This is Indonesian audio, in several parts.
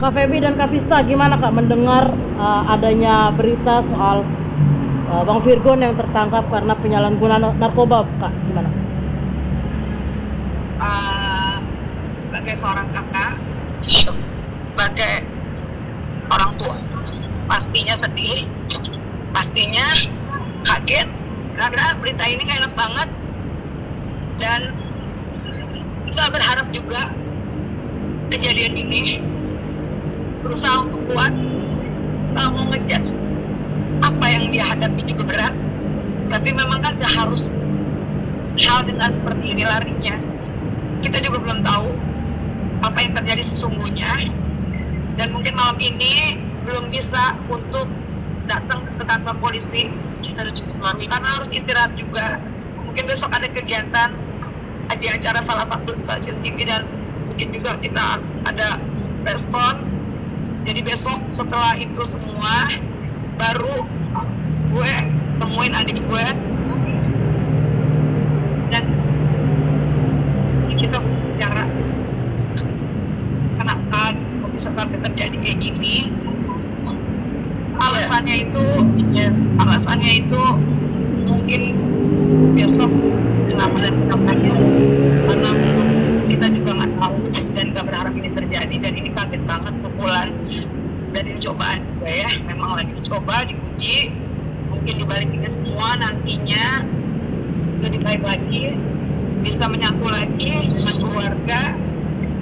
Kak Feby dan Kak Vista gimana Kak mendengar adanya berita soal Bang Virgon yang tertangkap karena penyalahgunaan narkoba, Kak? Gimana? Sebagai seorang kakak, sebagai orang tua, pastinya sedih, pastinya kaget karena berita ini gak enak banget, dan nggak berharap juga kejadian ini. Berusaha untuk kuat, nggak mau ngejudge apa yang dia hadapi juga berat, tapi memang kan gak harus hal dengan seperti ini larinya. Kita juga belum tahu apa yang terjadi sesungguhnya, dan mungkin malam ini belum bisa untuk datang ke kantor polisi. Kita harus jemput mami karena harus istirahat juga. Mungkin besok ada kegiatan di acara salah satu stasiun TV, dan mungkin juga kita ada respon. Jadi besok setelah itu semua baru gue temuin adik gue, dan kita bicara kenapa bisa sampai terjadi kayak gini. Alasannya itu mungkin besok kenapa dan kenapanya, karena kita juga nggak tahu dan nggak berharap ini terjadi, dan ini kaget banget pukulan, dan ini cobaan juga ya, memang lagi dicoba, diuji. Mungkin dibalik ini semua nantinya lebih baik lagi, bisa menyatu lagi dengan keluarga,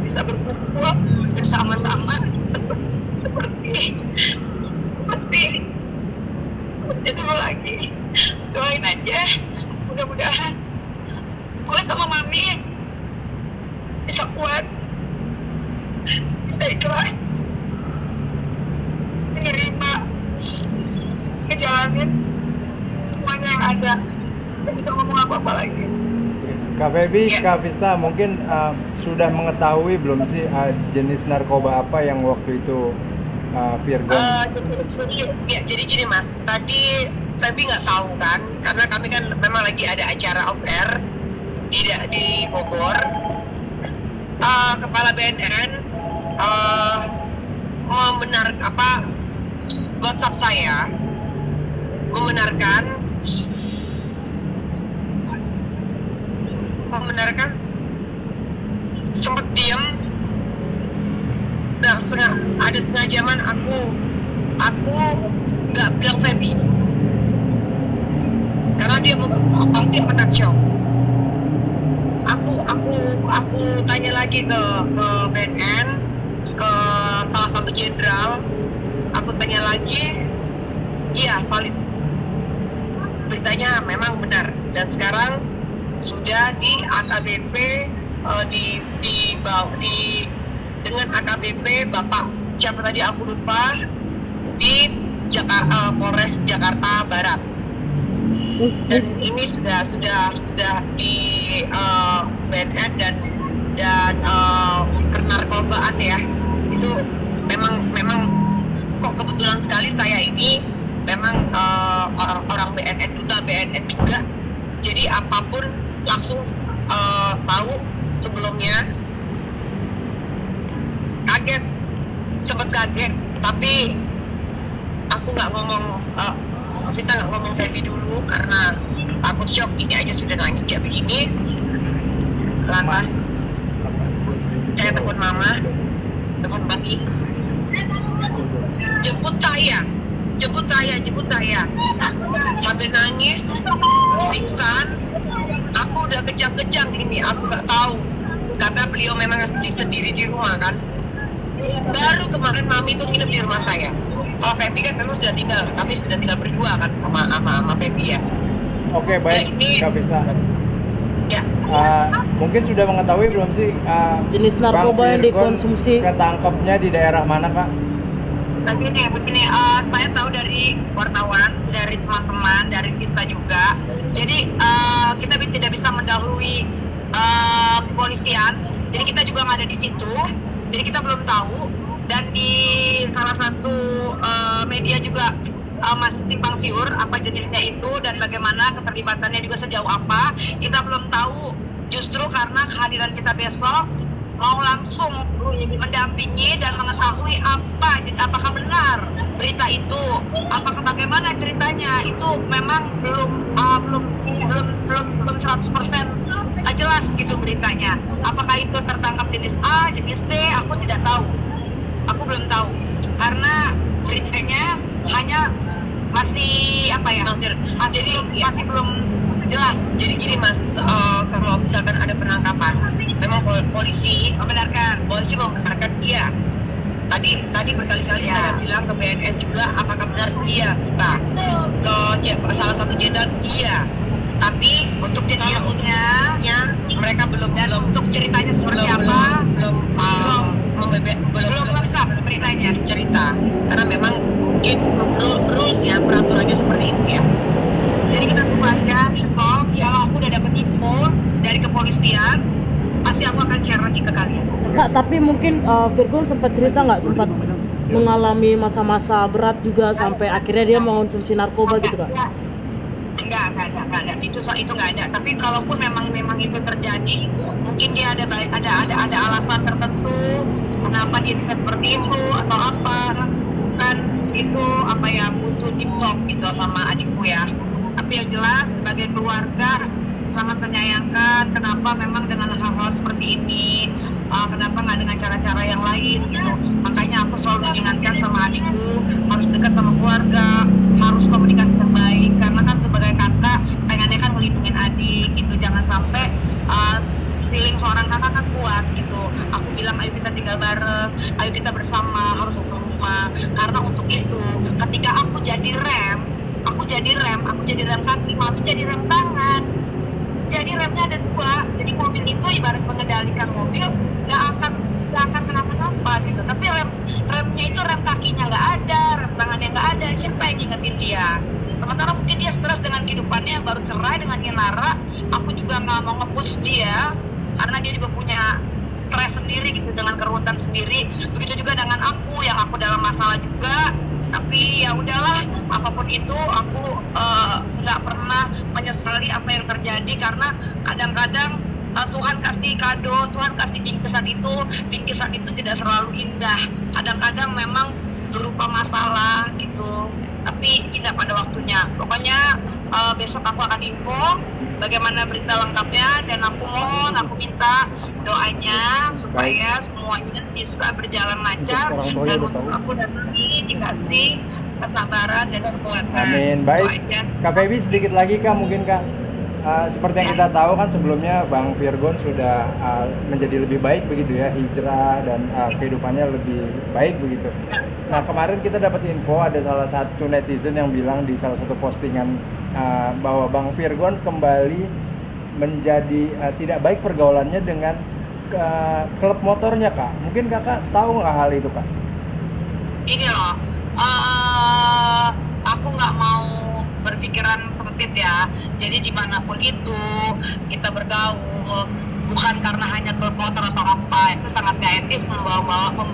bisa berkumpul bersama-sama seperti dulu lagi. Doain aja, mudah-mudahan gue sama mami bisa kuat, bisa ikhlas menerima, ngejalanin semuanya yang ada. Gak bisa ngomong apa-apa lagi. Kak Feby, Ya. Kak Vista mungkin sudah mengetahui belum sih jenis narkoba apa yang waktu itu Virgon? Jadi gini Mas, tadi Feby nggak tahu kan, karena kami kan memang lagi ada acara off air di Bogor. Kepala BNN WhatsApp saya membenarkan sempat diam. Nah, ada setengah jaman aku nggak bilang Feby karena dia pasti akan shock. Aku tanya lagi ke BNN, ke salah satu jenderal. Aku tanya lagi, iya valid, beritanya memang benar, dan sekarang sudah di AKBP dengan AKBP Bapak siapa tadi aku lupa, di Polres Jakarta Barat. Dan ini sudah di BNN dan narkobaan ya. Itu memang kok kebetulan sekali saya ini memang orang BNN, duta BNN juga. Jadi apapun langsung tahu. Sebelumnya sempat kaget, tapi aku nggak ngomong, kita nggak ngomong Feby dulu karena takut shock. Ini aja sudah nangis kayak begini. Lantas saya telepon mama, telepon papi, jemput saya sambil nangis, pingsan. Aku udah kejang-kejang ini, aku nggak tahu, karena beliau memang sendiri di rumah kan. Baru kemarin mami itu nginep di rumah saya. Kalau Feby kan memang sudah tinggal, kami sudah tinggal berdua kan sama Feby ya. Oke, baik, Kak Vista. Ya. Mungkin sudah mengetahui belum sih Jenis narkoba yang dikonsumsi ketangkapnya di daerah mana, Kak? Begini, saya tahu dari wartawan, dari teman-teman, dari Vista juga. Jadi kita tidak bisa mendahului kepolisian. Jadi kita juga nggak ada di situ. Jadi kita belum tahu. Dan di salah satu media juga masih simpang siur apa jenisnya itu dan bagaimana keterlibatannya juga sejauh apa. Kita belum tahu. Justru karena kehadiran kita besok mau langsung mendampingi dan mengetahui apakah benar berita itu, apakah bagaimana ceritanya. Itu memang belum 100% jelas gitu beritanya. Apakah itu tertangkap jenis A, jenis D, aku tidak tahu. Aku belum tahu karena beritanya hanya masih masih belum jelas. Jadi gini Mas, kalau misalkan ada penangkapan, memang polisi membenarkan iya. Tadi berkali-kali saya bilang ke BNN juga, apakah benar iya, ke salah satu jenderal iya. Tapi untuk detailnya mereka belum, dan untuk ceritanya seperti apa belum lengkap beritanya cerita, karena memang mungkin rules ya, peraturannya seperti itu ya. Jadi kita tunggu aja info. Kalau aku udah dapat info dari kepolisian, pasti aku akan share lagi ke kalian. Kak, tapi mungkin Virgon sempat cerita nggak, sempat mengalami masa-masa berat juga sampai akhirnya dia mengonsumsi narkoba gitu Kak? Enggak ada. Itu enggak ada. Tapi kalaupun memang itu terjadi, mungkin dia ada alasan tertentu kenapa dia bisa seperti itu atau apa. Kan itu butuh deep talk gitu sama adikku ya. Tapi yang jelas sebagai keluarga sangat menyayangkan kenapa memang dengan hal-hal seperti ini, kenapa nggak dengan cara-cara yang lain gitu. Makanya aku selalu mengingatkan sama adikku, harus dekat sama keluarga, harus komunikasi yang baik, karena kan sebagai kakak pengennya kan melindungi adik gitu. Jangan sampai feeling seorang kakak kan kuat gitu. Aku bilang ayo kita tinggal bareng, ayo kita bersama, harus satu rumah. Karena untuk itu ketika aku jadi rem kaki, mami jadi rem tangan. Jadi remnya ada 2, jadi mobil itu ibarat mengendalikan mobil, nggak akan kenapa-napa gitu. Tapi remnya itu rem kakinya nggak ada, rem tangannya nggak ada, siapa yang ngingetin dia? Sementara mungkin dia stres dengan kehidupannya, baru cerai dengan Inara. Aku juga nggak mau nge-push dia, karena dia juga punya stres sendiri gitu, dengan keruwetan sendiri. Begitu juga dengan aku, yang aku dalam masalah juga. Tapi ya udahlah, apapun itu aku nggak pernah menyesali apa yang terjadi, karena kadang-kadang Tuhan kasih kado, Tuhan kasih bingkisan itu tidak selalu indah. Kadang-kadang memang berupa masalah gitu, tapi indah pada waktunya. Pokoknya besok aku akan info bagaimana berita lengkapnya, dan aku minta doanya supaya semuanya bisa berjalan lancar, dan untuk aku dan Mami dikasih kesabaran dan kekuatan. Amin. Baik, Kak Feby sedikit lagi Kak, mungkin Kak, seperti yang kita tahu kan sebelumnya Bang Virgon sudah menjadi lebih baik begitu ya, hijrah dan kehidupannya lebih baik begitu. Nah kemarin kita dapat info ada salah satu netizen yang bilang di salah satu postingan bahwa Bang Virgon kembali menjadi tidak baik pergaulannya dengan klub motornya Kak. Mungkin Kakak tahu nggak hal itu Kak? Ini loh, aku nggak mau berpikiran sempit ya. Jadi dimanapun itu kita bergaul, bukan karena hanya klub motor atau apa, itu sangat gak etis membawa klub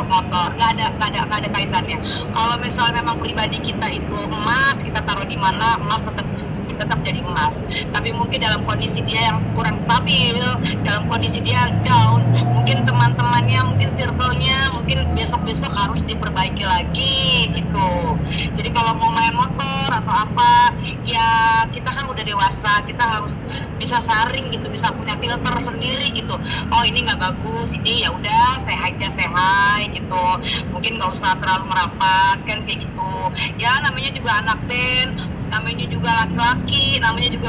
motor. Nggak ada kaitannya. Kalau misalnya memang pribadi kita itu emas, kita taruh di mana, emas tetap jadi emas. Tapi mungkin dalam kondisi dia yang kurang stabil, dalam kondisi dia down, mungkin teman-temannya, mungkin circle-nya, mungkin besok-besok harus diperbaiki lagi gitu. Jadi kalau mau main motor atau apa, ya kita kan udah dewasa, kita harus bisa saring gitu, bisa punya filter sendiri gitu. Oh ini nggak bagus, ini ya udah say hi gitu. Mungkin nggak usah terlalu merapat kan kayak gitu. Ya namanya juga anak band, namanya juga laki-laki, namanya juga